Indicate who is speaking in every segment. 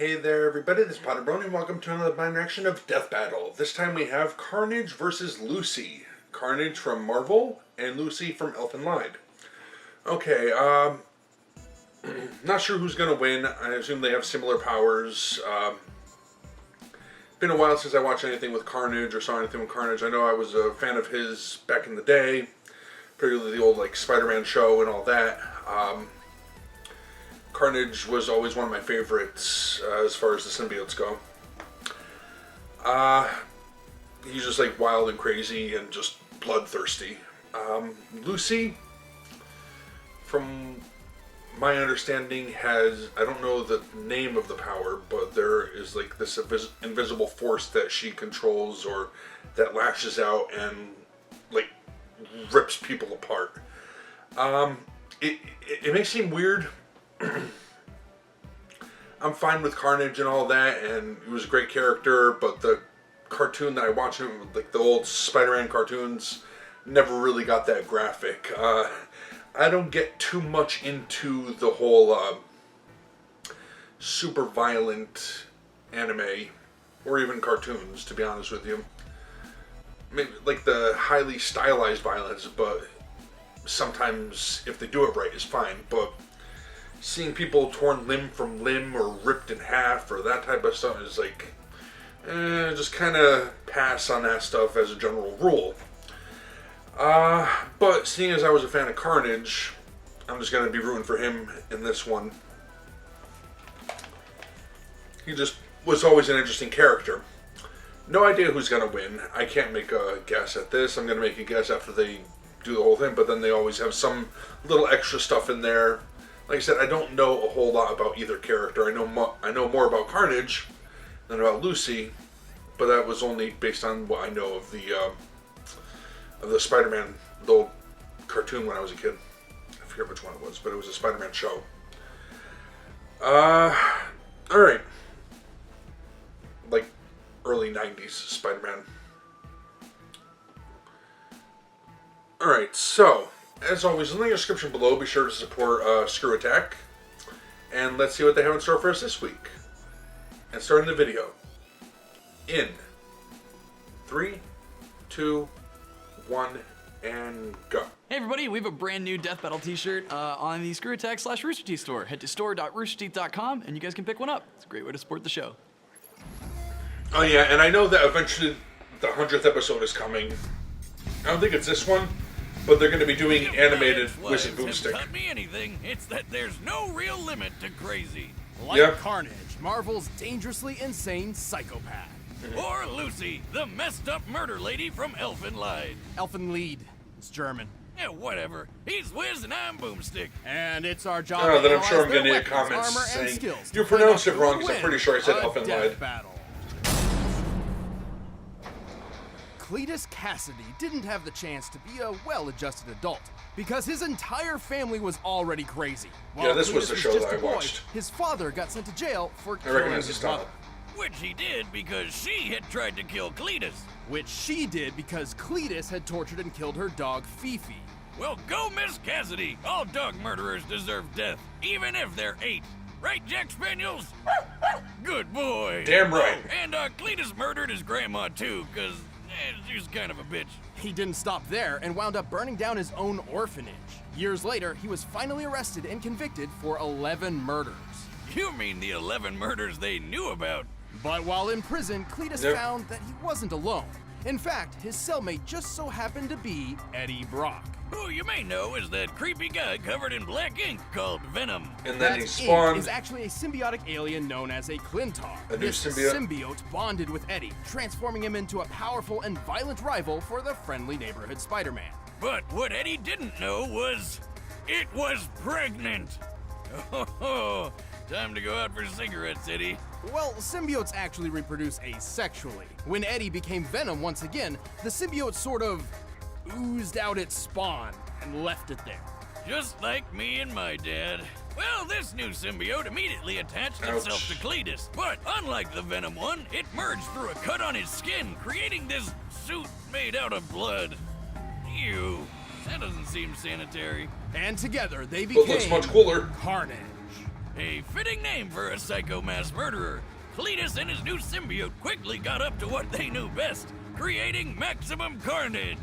Speaker 1: Hey there everybody, this is PotterBrony and welcome to another blind reaction of DeathBattle. This time we have Carnage versus Lucy. Carnage from Marvel and Lucy from Elfen. Okay, not sure who's going to win. I assume they have similar powers. Been a while since I watched anything with Carnage or saw anything with Carnage. I know I was a fan of his back in the day, particularly the old like Spider-Man show and all that. Carnage was always one of my favorites as far as the symbiotes go. He's just like wild and crazy and just bloodthirsty. Lucy, from my understanding, has, I don't know the name of the power, but there is like this invisible force that she controls or that lashes out and like rips people apart. It may seem weird. I'm fine with Carnage and all that, and he was a great character, but the cartoon that I watched, like the old Spider-Man cartoons, never really got that graphic. I don't get too much into the whole super violent anime or even cartoons, to be honest with you. Maybe like the highly stylized violence, but sometimes if they do it right is fine, but seeing people torn limb from limb or ripped in half or that type of stuff is like, just kind of pass on that stuff as a general rule. But seeing as I was a fan of Carnage, I'm just going to be rooting for him in this one. He just was always an interesting character. No idea who's going to win. I can't make a guess at this. I'm going to make a guess after they do the whole thing, but then they always have some little extra stuff in there. Like I said, I don't know a whole lot about either character. I know more about Carnage than about Lucy, but that was only based on what I know of the Spider-Man, the old cartoon when I was a kid. I forget which one it was, but it was a Spider-Man show. Alright. Like early 90s Spider-Man. Alright, so as always, in the description below, be sure to support Screw Attack. And let's see what they have in store for us this week. And starting the video in 3, 2, 1, and go.
Speaker 2: Hey everybody, we have a brand new Death Battle t-shirt on the Screw Attack / Rooster Teeth store. Head to store.roosterteeth.com and you guys can pick one up. It's a great way to support the show.
Speaker 1: Oh yeah, and I know that eventually the 100th episode is coming. I don't think it's this one, but they're going to be doing animated Wizard Boomstick.
Speaker 3: Taught me anything, it's that there's no real limit to crazy.
Speaker 4: Like Carnage, Marvel's dangerously insane psychopath.
Speaker 3: Or Lucy, the messed up murder lady from Elfen.
Speaker 4: Elfen. It's German.
Speaker 3: Yeah, whatever. He's Wiz and I'm Boomstick.
Speaker 4: And it's our job
Speaker 1: Oh,
Speaker 4: to
Speaker 1: then I'm sure I'm
Speaker 4: analyze
Speaker 1: going to
Speaker 4: their
Speaker 1: get
Speaker 4: weapons,
Speaker 1: comments
Speaker 4: armor, and
Speaker 1: saying,
Speaker 4: skills
Speaker 1: you
Speaker 4: to find
Speaker 1: pronounced
Speaker 4: out
Speaker 1: it
Speaker 4: who
Speaker 1: wrong
Speaker 4: will
Speaker 1: because I'm
Speaker 4: win
Speaker 1: pretty sure I said
Speaker 4: a
Speaker 1: Elfen
Speaker 4: death battle. Cletus Cassidy didn't have the chance to be a well-adjusted adult because his entire family was already crazy. While
Speaker 1: Yeah, this was
Speaker 4: Cletus
Speaker 1: the show
Speaker 4: just
Speaker 1: that I
Speaker 4: a boy,
Speaker 1: watched.
Speaker 4: His father got sent to jail for
Speaker 1: I
Speaker 4: killing
Speaker 1: recognize the
Speaker 4: his
Speaker 1: style.
Speaker 4: mother.
Speaker 3: Which he did because she had tried to kill Cletus.
Speaker 4: Which she did because Cletus had tortured and killed her dog Fifi.
Speaker 3: Well, go Miss Cassidy. All dog murderers deserve death, even if they're 8. Right, Jack Spaniels? Good boy.
Speaker 1: Damn right.
Speaker 3: Oh, and Cletus murdered his grandma too, because she's kind of a bitch.
Speaker 4: He didn't stop there and wound up burning down his own orphanage. Years later, he was finally arrested and convicted for 11 murders.
Speaker 3: You mean the 11 murders they knew about?
Speaker 4: But while in prison, Cletus found that he wasn't alone. In fact, his cellmate just so happened to be Eddie Brock.
Speaker 3: Who you may know is that creepy guy covered in black ink called Venom.
Speaker 1: And then
Speaker 4: That
Speaker 1: he spawned
Speaker 4: is actually a symbiotic alien known as a Clintar.
Speaker 1: a new
Speaker 4: This symbiote bonded with Eddie, transforming him into a powerful and violent rival for the friendly neighborhood Spider-Man.
Speaker 3: But what Eddie didn't know was, it was pregnant. Oh, time to go out for cigarettes, Eddie.
Speaker 4: Well, symbiotes actually reproduce asexually. When Eddie became Venom once again, the symbiote sort of oozed out its spawn and left it there.
Speaker 3: Just like me and my dad. Well, this new symbiote immediately attached itself to Cletus, but unlike the Venom one, it merged through a cut on his skin, creating this suit made out of blood. Ew. That doesn't seem sanitary.
Speaker 4: And together they
Speaker 1: But
Speaker 4: became
Speaker 1: looks much cooler.
Speaker 4: Carnage.
Speaker 3: A fitting name for a psycho mass murderer. Cletus and his new symbiote quickly got up to what they knew best, creating maximum carnage.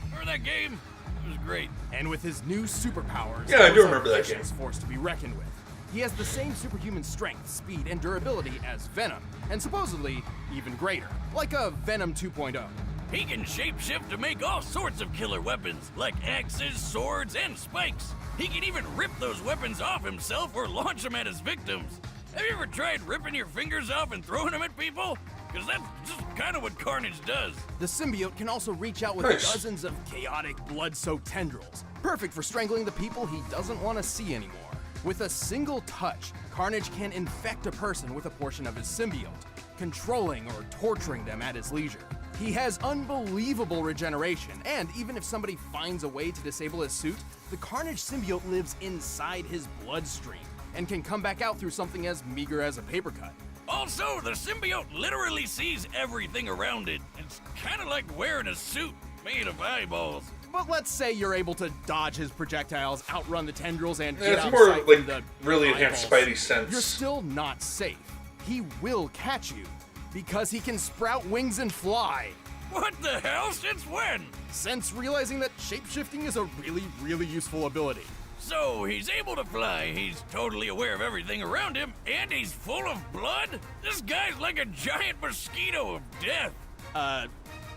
Speaker 3: Remember that game? It was great.
Speaker 4: And with his new superpowers,
Speaker 1: Yeah, I do
Speaker 4: there's a
Speaker 1: remember that game.
Speaker 4: vicious force to be reckoned with. He has the same superhuman strength, speed, and durability as Venom, and supposedly even greater, like a Venom 2.0.
Speaker 3: He can shapeshift to make all sorts of killer weapons, like axes, swords, and spikes. He can even rip those weapons off himself or launch them at his victims. Have you ever tried ripping your fingers off and throwing them at people? Because that's just kind of what Carnage does.
Speaker 4: The symbiote can also reach out with
Speaker 1: Nice.
Speaker 4: dozens of chaotic, blood-soaked tendrils, perfect for strangling the people he doesn't want to see anymore. With a single touch, Carnage can infect a person with a portion of his symbiote, controlling or torturing them at his leisure. He has unbelievable regeneration, and even if somebody finds a way to disable his suit, the Carnage symbiote lives inside his bloodstream and can come back out through something as meager as a paper cut.
Speaker 3: Also, the symbiote literally sees everything around it. It's kind of like wearing a suit made of eyeballs.
Speaker 4: But let's say you're able to dodge his projectiles, outrun the tendrils, and get
Speaker 1: It's
Speaker 4: out
Speaker 1: more
Speaker 4: of sight
Speaker 1: like
Speaker 4: from the
Speaker 1: really enhanced
Speaker 4: eyeballs.
Speaker 1: Spidey sense.
Speaker 4: You're still not safe. He will catch you because he can sprout wings and fly.
Speaker 3: What the hell? Since when?
Speaker 4: Since realizing that shapeshifting is a really, really useful ability.
Speaker 3: So he's able to fly, he's totally aware of everything around him, and he's full of blood? This guy's like a giant mosquito of death.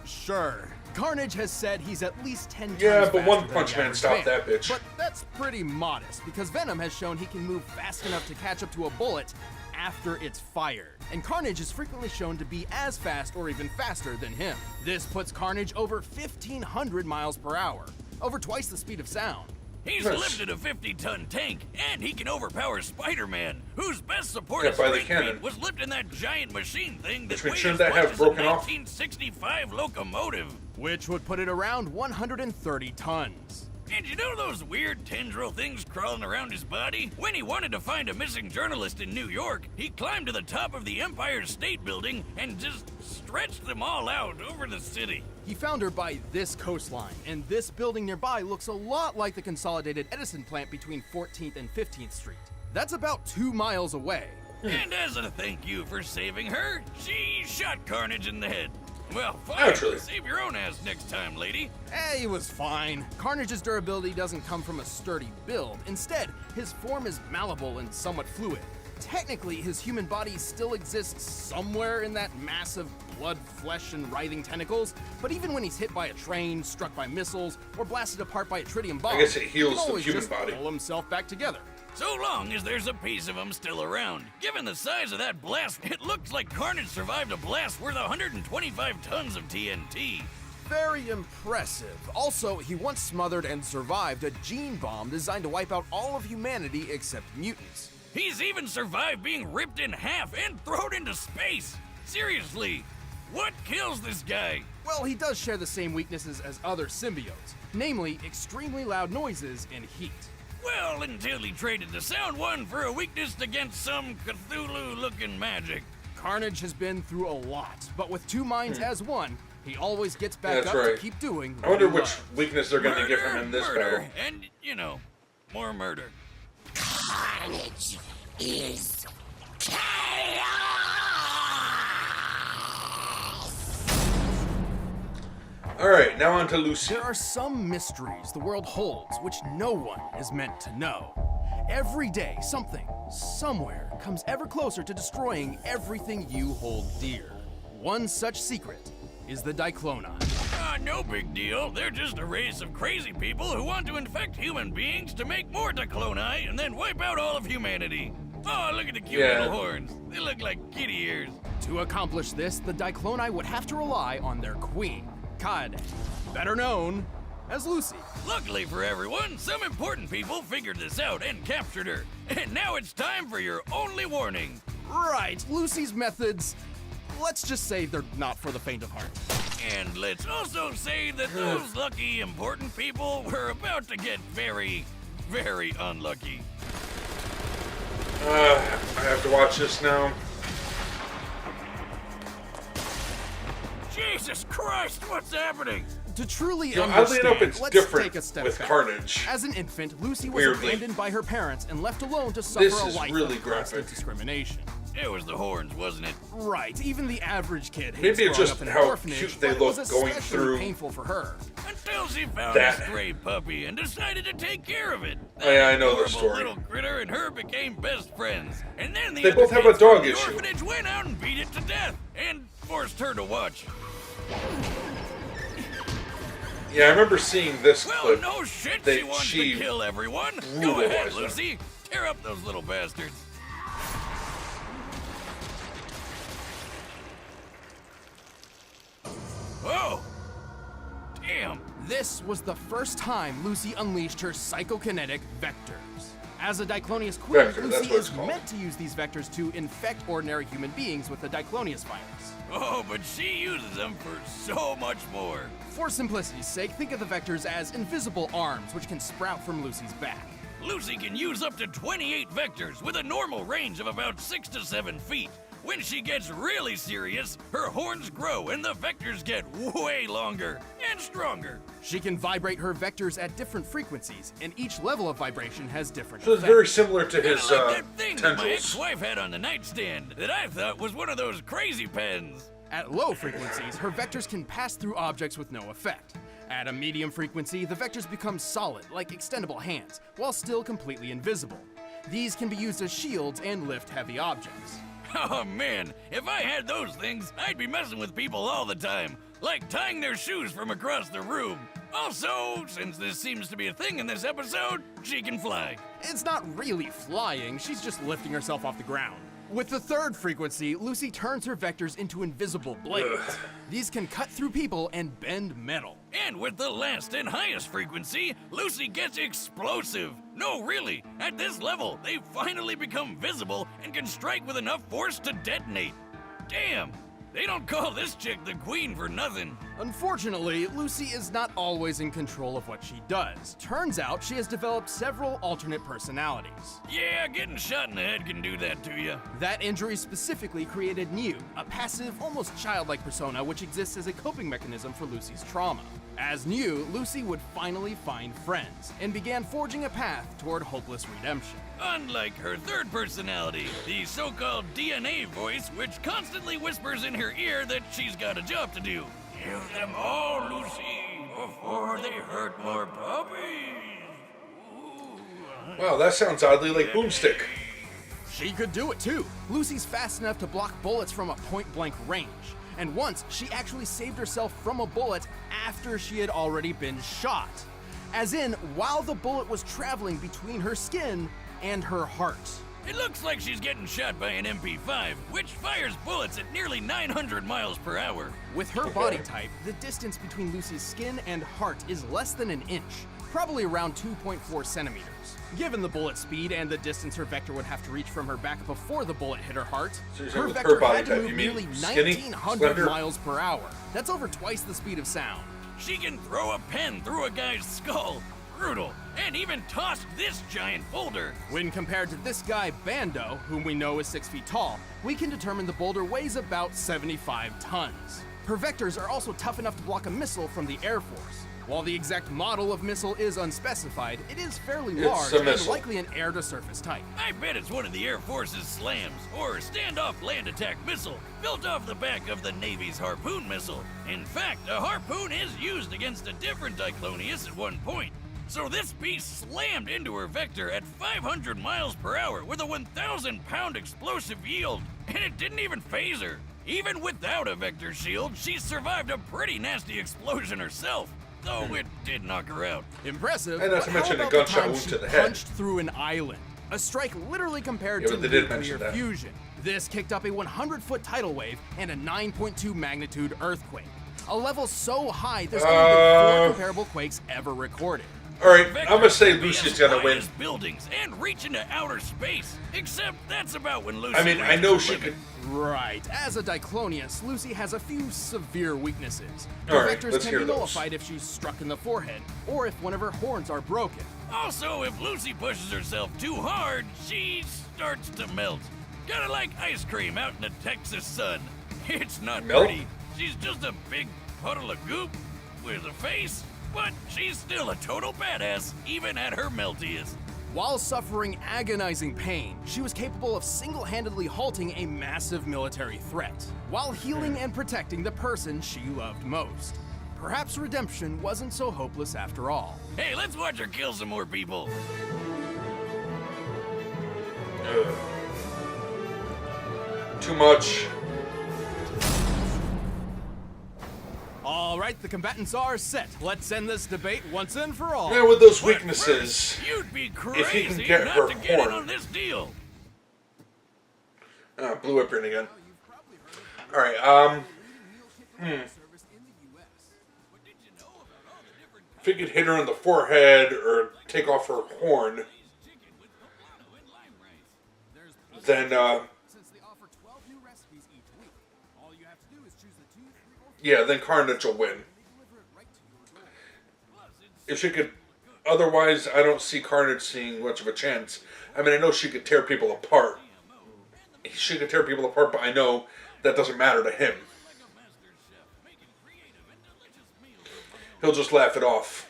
Speaker 4: Sure. Carnage has said he's at least 10 times
Speaker 1: Yeah, but
Speaker 4: faster
Speaker 1: One
Speaker 4: than
Speaker 1: Punch
Speaker 4: the
Speaker 1: Man
Speaker 4: average
Speaker 1: stopped that bitch.
Speaker 4: But that's pretty modest, because Venom has shown he can move fast enough to catch up to a bullet after it's fired. And Carnage is frequently shown to be as fast or even faster than him. This puts Carnage over 1,500 miles per hour, over twice the speed of sound.
Speaker 3: He's
Speaker 1: Nice.
Speaker 3: lifted a 50-ton tank, and he can overpower Spider-Man, whose best supported
Speaker 1: Yeah, by the
Speaker 3: strength
Speaker 1: cannon.
Speaker 3: feat was lifting that giant machine thing that
Speaker 1: Which means
Speaker 3: weighed
Speaker 1: shouldn't
Speaker 3: as
Speaker 1: that
Speaker 3: much
Speaker 1: have
Speaker 3: as a
Speaker 1: broken off?
Speaker 3: 1965 locomotive.
Speaker 4: Which would put it around 130 tons.
Speaker 3: Did you know those weird tendril things crawling around his body? When he wanted to find a missing journalist in New York, he climbed to the top of the Empire State Building and just stretched them all out over the city.
Speaker 4: He found her by this coastline, and this building nearby looks a lot like the consolidated Edison plant between 14th and 15th Street. That's about 2 miles away.
Speaker 3: And as a thank you for saving her, she shot Carnage in the head. Well, fine.
Speaker 1: Naturally.
Speaker 3: Save your own ass next time, lady.
Speaker 4: He was fine. Carnage's durability doesn't come from a sturdy build. Instead, his form is malleable and somewhat fluid. Technically, his human body still exists somewhere in that mass of blood, flesh, and writhing tentacles, but even when he's hit by a train, struck by missiles, or blasted apart by a tritium bomb,
Speaker 1: I guess it
Speaker 4: he
Speaker 1: heals
Speaker 4: can
Speaker 1: the
Speaker 4: always
Speaker 1: human
Speaker 4: just
Speaker 1: body.
Speaker 4: pull himself back together.
Speaker 3: So long as there's a piece of him still around. Given the size of that blast, it looks like Carnage survived a blast worth 125 tons of TNT.
Speaker 4: Very impressive. Also, he once smothered and survived a gene bomb designed to wipe out all of humanity except mutants.
Speaker 3: He's even survived being ripped in half and thrown into space. Seriously, what kills this guy?
Speaker 4: Well, he does share the same weaknesses as other symbiotes, namely extremely loud noises and heat.
Speaker 3: Well, until he traded the sound one for a weakness against some Cthulhu-looking magic.
Speaker 4: Carnage has been through a lot, but with two minds as one, he always gets back
Speaker 1: That's
Speaker 4: up
Speaker 1: right.
Speaker 4: to keep doing
Speaker 1: I wonder
Speaker 4: what he
Speaker 1: which
Speaker 4: loves.
Speaker 1: weakness they're going to give him in this
Speaker 3: murder,
Speaker 1: battle.
Speaker 3: and, you know, more murder.
Speaker 5: Carnage is chaos!
Speaker 1: Alright, now on to Lucy.
Speaker 4: There are some mysteries the world holds which no one is meant to know. Every day, something, somewhere, comes ever closer to destroying everything you hold dear. One such secret is the Dicloni.
Speaker 3: No big deal. They're just a race of crazy people who want to infect human beings to make more Dicloni and then wipe out all of humanity. Oh, look at the cute
Speaker 1: Yeah.
Speaker 3: little horns. They look like kitty ears.
Speaker 4: To accomplish this, the Dicloni would have to rely on their queen, Carnage, better known as Lucy.
Speaker 3: Luckily for everyone, some important people figured this out and captured her. And now it's time for your only warning.
Speaker 4: Right, Lucy's methods, let's just say they're not for the faint of heart.
Speaker 3: And let's also say that those lucky important people were about to get very, very unlucky.
Speaker 1: I have to watch this now.
Speaker 3: Jesus Christ, what's happening?
Speaker 4: To truly
Speaker 1: You know,
Speaker 4: understand,
Speaker 1: oddly enough, it's
Speaker 4: let's
Speaker 1: different
Speaker 4: take a step
Speaker 1: with
Speaker 4: back.
Speaker 1: Carnage.
Speaker 4: As an infant, Lucy was
Speaker 1: Weirdly.
Speaker 4: abandoned by her parents and left alone to suffer
Speaker 1: This
Speaker 4: a
Speaker 1: is
Speaker 4: life
Speaker 1: really
Speaker 4: of constant
Speaker 1: graphic.
Speaker 4: discrimination.
Speaker 3: It was the horns, wasn't it?
Speaker 4: Right, even the average kid hates
Speaker 1: Maybe it's
Speaker 4: growing
Speaker 1: just
Speaker 4: up in an
Speaker 1: how
Speaker 4: orphanage,
Speaker 1: cute they
Speaker 4: but it
Speaker 1: look
Speaker 4: was
Speaker 1: going
Speaker 4: especially
Speaker 1: through
Speaker 4: painful for her.
Speaker 3: Until she found
Speaker 1: that.
Speaker 3: a stray puppy and decided to take care of it.
Speaker 1: Oh, yeah, I know the
Speaker 3: adorable
Speaker 1: story.
Speaker 3: Little critter and her became best friends. And then the
Speaker 1: They
Speaker 3: other
Speaker 1: both have
Speaker 3: kids
Speaker 1: a dog
Speaker 3: from the
Speaker 1: issue.
Speaker 3: orphanage went out and beat it to death and forced her to watch.
Speaker 1: Yeah, I remember seeing this
Speaker 3: Well,
Speaker 1: clip.
Speaker 3: no shit,
Speaker 1: that
Speaker 3: she wants
Speaker 1: she
Speaker 3: to kill everyone. Go
Speaker 1: brutalized
Speaker 3: ahead,
Speaker 1: them.
Speaker 3: Lucy. Tear up those little bastards. Whoa! Damn!
Speaker 4: This was the first time Lucy unleashed her psychokinetic vectors. As a Diclonius queen,
Speaker 1: Vector, that's
Speaker 4: Lucy
Speaker 1: what it's
Speaker 4: is
Speaker 1: called.
Speaker 4: meant to use these vectors to infect ordinary human beings with the Diclonius virus.
Speaker 3: Oh, but she uses them for so much more.
Speaker 4: For simplicity's sake, think of the vectors as invisible arms which can sprout from Lucy's back.
Speaker 3: Lucy can use up to 28 vectors with a normal range of about 6 to 7 feet. When she gets really serious, her horns grow and the vectors get way longer and stronger.
Speaker 4: She can vibrate her vectors at different frequencies, and each level of vibration has different
Speaker 1: So it's
Speaker 4: effects.
Speaker 1: very similar to his
Speaker 3: Kinda like that thing that my
Speaker 1: tendrils.
Speaker 3: ex-wife had on the nightstand that I thought was one of those crazy pens.
Speaker 4: At low frequencies, her vectors can pass through objects with no effect. At a medium frequency, the vectors become solid, like extendable hands, while still completely invisible. These can be used as shields and lift heavy objects.
Speaker 3: Oh man, if I had those things, I'd be messing with people all the time, like tying their shoes from across the room. Also, since this seems to be a thing in this episode, she can fly.
Speaker 4: It's not really flying, she's just lifting herself off the ground. With the third frequency, Lucy turns her vectors into invisible blades. These can cut through people and bend metal.
Speaker 3: And with the last and highest frequency, Lucy gets explosive. No, really, at this level, they finally become visible and can strike with enough force to detonate. Damn, they don't call this chick the queen for nothing.
Speaker 4: Unfortunately, Lucy is not always in control of what she does. Turns out she has developed several alternate personalities.
Speaker 3: Yeah, getting shot in the head can do that to you.
Speaker 4: That injury specifically created New, a passive, almost childlike persona which exists as a coping mechanism for Lucy's trauma. As New, Lucy would finally find friends, and began forging a path toward hopeless redemption.
Speaker 3: Unlike her third personality, the so-called DNA voice, which constantly whispers in her ear that she's got a job to do. Give them all, Lucy, before they hurt more puppies.
Speaker 1: Wow, that sounds oddly like Boomstick.
Speaker 4: She could do it too. Lucy's fast enough to block bullets from a point-blank range. And once, she actually saved herself from a bullet after she had already been shot. As in, while the bullet was traveling between her skin and her heart.
Speaker 3: It looks like she's getting shot by an MP5, which fires bullets at nearly 900 miles per hour.
Speaker 4: With her body type, the distance between Lucy's skin and heart is less than an inch, probably around 2.4 centimeters. Given the bullet speed and the distance her vector would have to reach from her back before the bullet hit her heart,
Speaker 1: So you're saying
Speaker 4: her
Speaker 1: with her
Speaker 4: vector
Speaker 1: body
Speaker 4: had to
Speaker 1: type,
Speaker 4: move
Speaker 1: you mean
Speaker 4: nearly
Speaker 1: skinny,
Speaker 4: 1,900
Speaker 1: slender?
Speaker 4: miles per hour. That's over twice the speed of sound.
Speaker 3: She can throw a pen through a guy's skull. Brutal. And even tossed this giant boulder.
Speaker 4: When compared to this guy, Bando, whom we know is 6 feet tall, we can determine the boulder weighs about 75 tons. Her vectors are also tough enough to block a missile from the Air Force. While the exact model of missile is unspecified, it is fairly
Speaker 1: It's
Speaker 4: large
Speaker 1: a
Speaker 4: and
Speaker 1: missile.
Speaker 4: likely an air-to-surface type.
Speaker 3: I bet it's one of the Air Force's SLAMs, or standoff land attack missile, built off the back of the Navy's Harpoon missile. In fact, a harpoon is used against a different Diclonius at one point. So this beast slammed into her vector at 500 miles per hour with a 1,000-pound explosive yield, and it didn't even phase her. Even without a vector shield, she survived a pretty nasty explosion herself, though it did knock her out.
Speaker 4: Impressive,
Speaker 1: And not to
Speaker 4: but how
Speaker 1: mention a
Speaker 4: about the
Speaker 1: gunshot
Speaker 4: time
Speaker 1: wound
Speaker 4: she
Speaker 1: to the head?
Speaker 4: punched through an island? A strike literally compared
Speaker 1: Yeah,
Speaker 4: to
Speaker 1: but they did
Speaker 4: nuclear
Speaker 1: mention that.
Speaker 4: fusion. This kicked up a 100-foot tidal wave and a 9.2 magnitude earthquake. A level so high, there's only been 4 comparable quakes ever recorded.
Speaker 1: Alright,
Speaker 3: Vectors
Speaker 1: I'm gonna say
Speaker 3: can be
Speaker 1: Lucy's
Speaker 3: as
Speaker 1: gonna
Speaker 3: high
Speaker 1: win.
Speaker 3: as buildings and reach into outer space. Except that's about when Lucy.
Speaker 1: I mean, I
Speaker 3: reaches
Speaker 1: know
Speaker 3: her
Speaker 1: she
Speaker 3: limit.
Speaker 1: could.
Speaker 4: Right. As a Diclonius, Lucy has a few severe weaknesses.
Speaker 1: All
Speaker 4: Her
Speaker 1: right,
Speaker 4: vectors
Speaker 1: let's
Speaker 4: can
Speaker 1: hear
Speaker 4: be
Speaker 1: those.
Speaker 4: nullified if she's struck in the forehead, or if one of her horns are broken.
Speaker 3: Also, if Lucy pushes herself too hard, she starts to melt. Kinda like ice cream out in the Texas sun. It's not
Speaker 1: Melt?
Speaker 3: pretty. She's just a big puddle of goop. with a face, but she's still a total badass, even at her meltiest.
Speaker 4: While suffering agonizing pain, she was capable of single-handedly halting a massive military threat, while healing and protecting the person she loved most. Perhaps redemption wasn't so hopeless after all.
Speaker 3: Hey, let's watch her kill some more people.
Speaker 1: Too much.
Speaker 4: All right, the combatants are set. Let's end this debate once and for all.
Speaker 1: Yeah, with those
Speaker 3: But
Speaker 1: weaknesses.
Speaker 3: first, you'd be
Speaker 1: If he can
Speaker 3: crazy
Speaker 1: get
Speaker 3: not
Speaker 1: her
Speaker 3: to get in
Speaker 1: horn.
Speaker 3: on this deal.
Speaker 1: Blue apron again. Alright, if he could hit her in the forehead or take off her horn, then,
Speaker 4: Since they offer 12 new recipes each week, all you have to do is choose the 2, 3, or 4
Speaker 1: yeah, then Carnage will win.
Speaker 4: deliver it right to your door.
Speaker 1: If she could, otherwise, I don't see Carnage seeing much of a chance. I mean, I know she could tear people apart. She could tear people apart, but I know that doesn't matter to him. He'll just laugh it off.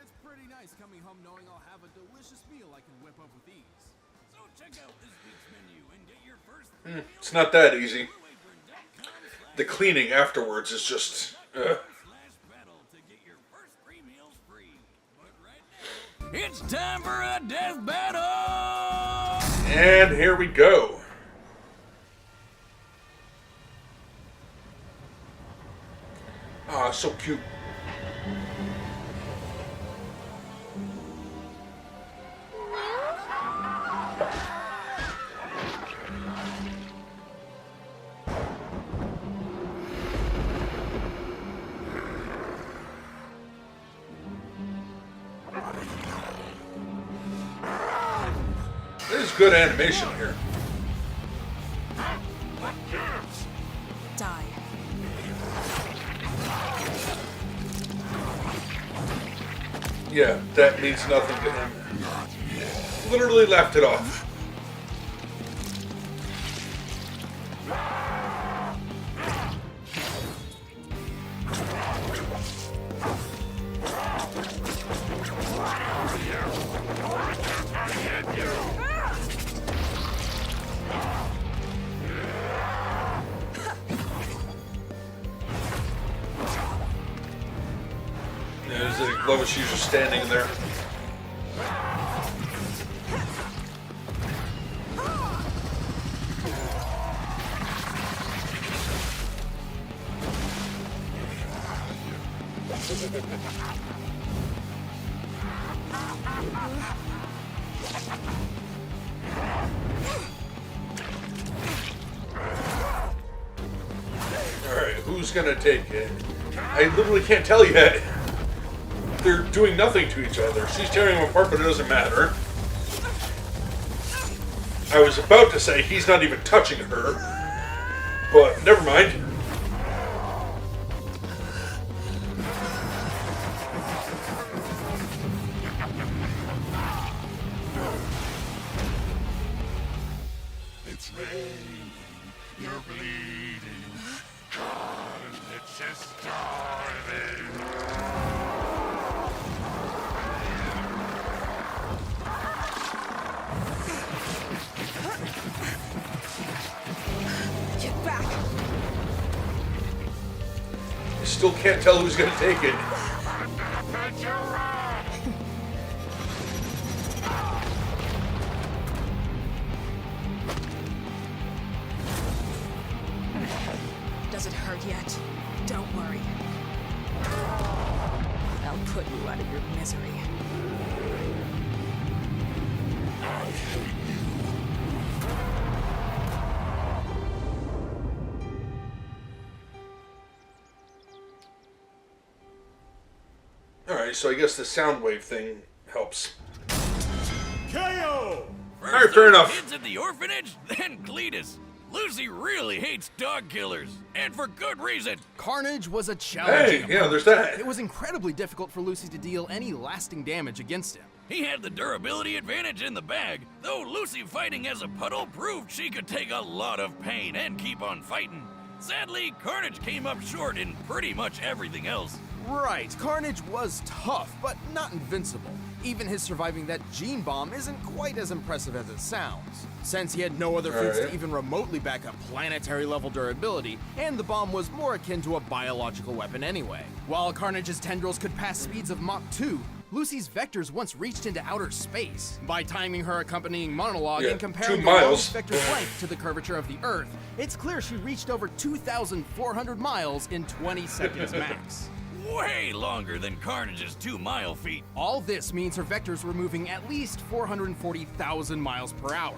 Speaker 4: It's pretty nice coming home knowing I'll have a delicious meal I can whip up with ease.
Speaker 3: So check out this week's menu and get your first
Speaker 1: It's not that easy. The cleaning afterwards is just...
Speaker 3: battle to get your first 3 meals free. But right now, it's time for a death battle!
Speaker 1: And here we go. Ah, so cute. There's good animation here.
Speaker 6: Die.
Speaker 1: Yeah, that means nothing to him. Literally left it off. I love it, she's just standing there. Alright, who's gonna take it? I literally can't tell yet. They're doing nothing to each other. She's tearing them apart, but it doesn't matter. I was about to say he's not even touching her, but never mind.
Speaker 5: It's raining, you're bleeding, Carnage is starving.
Speaker 6: Get back!
Speaker 1: I still can't tell who's gonna take it.
Speaker 6: Does it hurt yet? Don't worry. I'll put you out of your misery.
Speaker 1: Alright, so I guess the sound wave thing helps.
Speaker 5: KO!
Speaker 1: Alright, fair enough.
Speaker 3: Kids at the orphanage, then Cletus. Lucy really hates dog killers, and for good reason.
Speaker 4: Carnage was a challenging
Speaker 1: Hey, yeah,
Speaker 4: opponent.
Speaker 1: there's that.
Speaker 4: It was incredibly difficult for Lucy to deal any lasting damage against him.
Speaker 3: He had the durability advantage in the bag, though Lucy fighting as a puddle proved she could take a lot of pain and keep on fighting. Sadly, Carnage came up short in pretty much everything else.
Speaker 4: Right, Carnage was tough, but not invincible. Even his surviving that gene bomb isn't quite as impressive as it sounds, since he had no other feats to even remotely back up planetary-level durability, and the bomb was more akin to a biological weapon anyway. While Carnage's tendrils could pass speeds of Mach 2, Lucy's vectors once reached into outer space. By timing her accompanying monologue and comparing the longest vector's length to the curvature of the Earth, it's clear she reached over 2,400 miles in 20 seconds max.
Speaker 3: Way longer than Carnage's 2-mile feat.
Speaker 4: All this means her vectors were moving at least 440,000 miles per hour.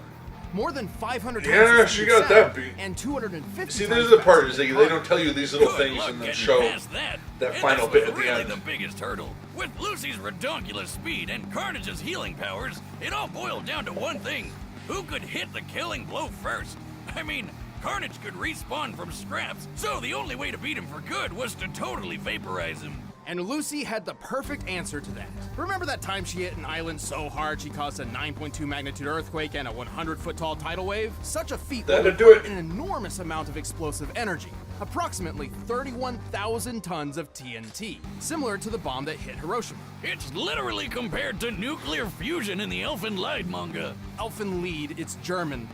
Speaker 4: More than 500 times
Speaker 1: Yeah, she got that beat.
Speaker 4: And 250
Speaker 1: See,
Speaker 4: times
Speaker 1: these are the
Speaker 4: faster
Speaker 1: parts
Speaker 4: than
Speaker 1: they
Speaker 4: Carnage.
Speaker 1: don't tell you these little things and then show that final bit at the
Speaker 3: really
Speaker 1: end.
Speaker 3: The biggest hurdle. With Lucy's redonkulous speed and Carnage's healing powers, it all boiled down to one thing. Who could hit the killing blow first? I mean, Carnage could respawn from scraps, so the only way to beat him for good was to totally vaporize him.
Speaker 4: And Lucy had the perfect answer to that. Remember that time she hit an island so hard she caused a 9.2 magnitude earthquake and a 100-foot tall tidal wave? Such a feat would require an enormous amount of explosive energy, approximately 31,000 tons of TNT, similar to the bomb that hit Hiroshima.
Speaker 3: It's literally compared to nuclear fusion in the Elfen Lied manga.
Speaker 4: Elfen Lied, it's German.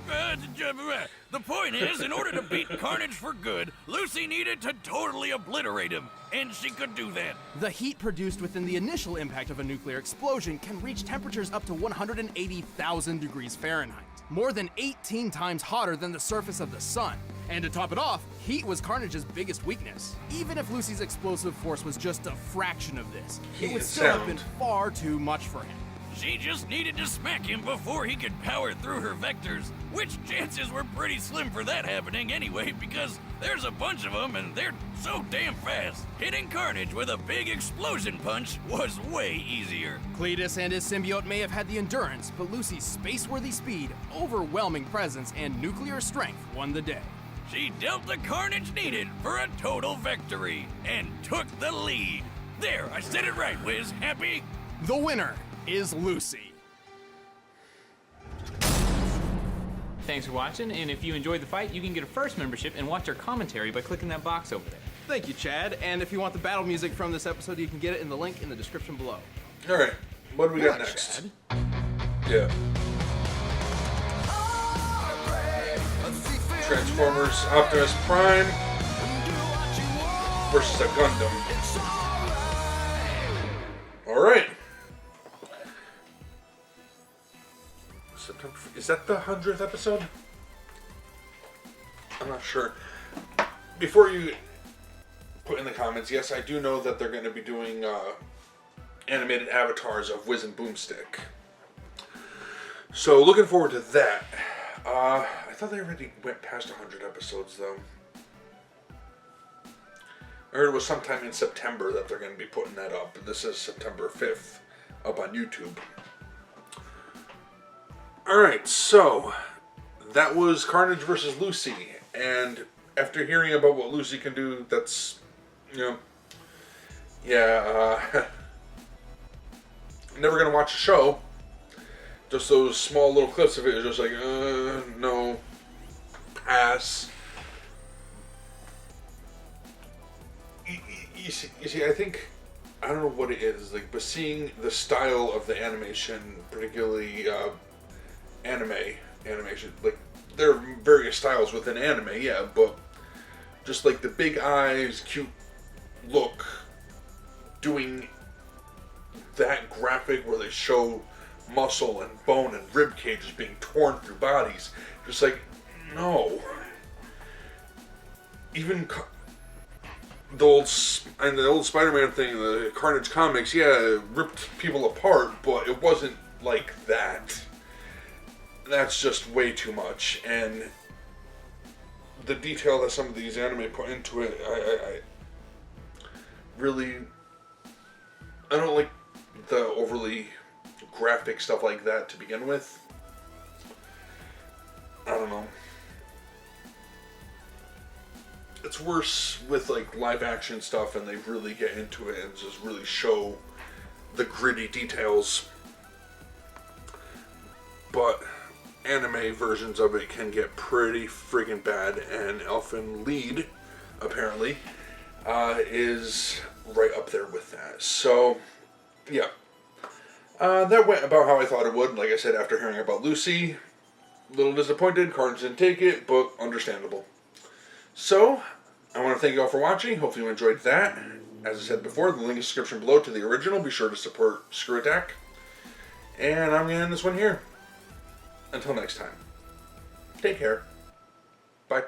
Speaker 3: The point is, in order to beat Carnage for good, Lucy needed to totally obliterate him, and she could do that.
Speaker 4: The heat produced within the initial impact of a nuclear explosion can reach temperatures up to 180,000 degrees Fahrenheit, more than 18 times hotter than the surface of the sun. And to top it off, heat was Carnage's biggest weakness. Even if Lucy's explosive force was just a fraction of this, it would still have been far too much for him.
Speaker 3: She just needed to smack him before he could power through her vectors, which chances were pretty slim for that happening anyway, because there's a bunch of them and they're so damn fast. Hitting Carnage with a big explosion punch was way easier.
Speaker 4: Cletus and his symbiote may have had the endurance, but Lucy's space-worthy speed, overwhelming presence, and nuclear strength won the day.
Speaker 3: She dealt the carnage needed for a total victory and took the lead. There, I said it right, Wiz. Happy?
Speaker 4: The winner is Lucy.
Speaker 7: Thanks for watching, and if you enjoyed the fight, you can get a first membership and watch our commentary by clicking that box over there.
Speaker 4: Thank you, Chad. And if you want the battle music from this episode, you can get it in the link in the description below.
Speaker 1: All right, what do we got next?
Speaker 4: Chad.
Speaker 1: Yeah. Transformers Optimus Prime versus a Gundam. All right. September, is that the 100th episode? I'm not sure. Before you put in the comments, yes, I do know that they're going to be doing animated avatars of Wiz and Boomstick. So looking forward to that. I thought they already went past 100 episodes, though. I heard it was sometime in September that they're going to be putting that up. This is September 5th up on YouTube. Alright, so that was Carnage versus Lucy. And after hearing about what Lucy can do, that's, you know, yeah, never going to watch the show. Just those small little clips of it is just like, no, pass. You see, I think, I don't know what it is, like, but seeing the style of the animation, particularly animation, like, there are various styles within anime, yeah, but just like the big eyes, cute look, doing that graphic where they show muscle and bone and rib cages being torn through bodies. Just like, no. Even the old Spider-Man thing, the Carnage comics, yeah, it ripped people apart, but it wasn't like that. That's just way too much. And the detail that some of these anime put into it, I really, I don't like the overly graphic stuff like that to begin with. I don't know. It's worse with like live action stuff, and they really get into it and just really show the gritty details. But anime versions of it can get pretty freaking bad, and Elfen Lied apparently, is right up there with that. So, yeah. That went about how I thought it would. Like I said, after hearing about Lucy, a little disappointed. Carnage didn't take it, but understandable. So, I want to thank you all for watching. Hopefully you enjoyed that. As I said before, the link in the description below to the original. Be sure to support Screw Attack. And I'm going to end this one here. Until next time. Take care. Bye.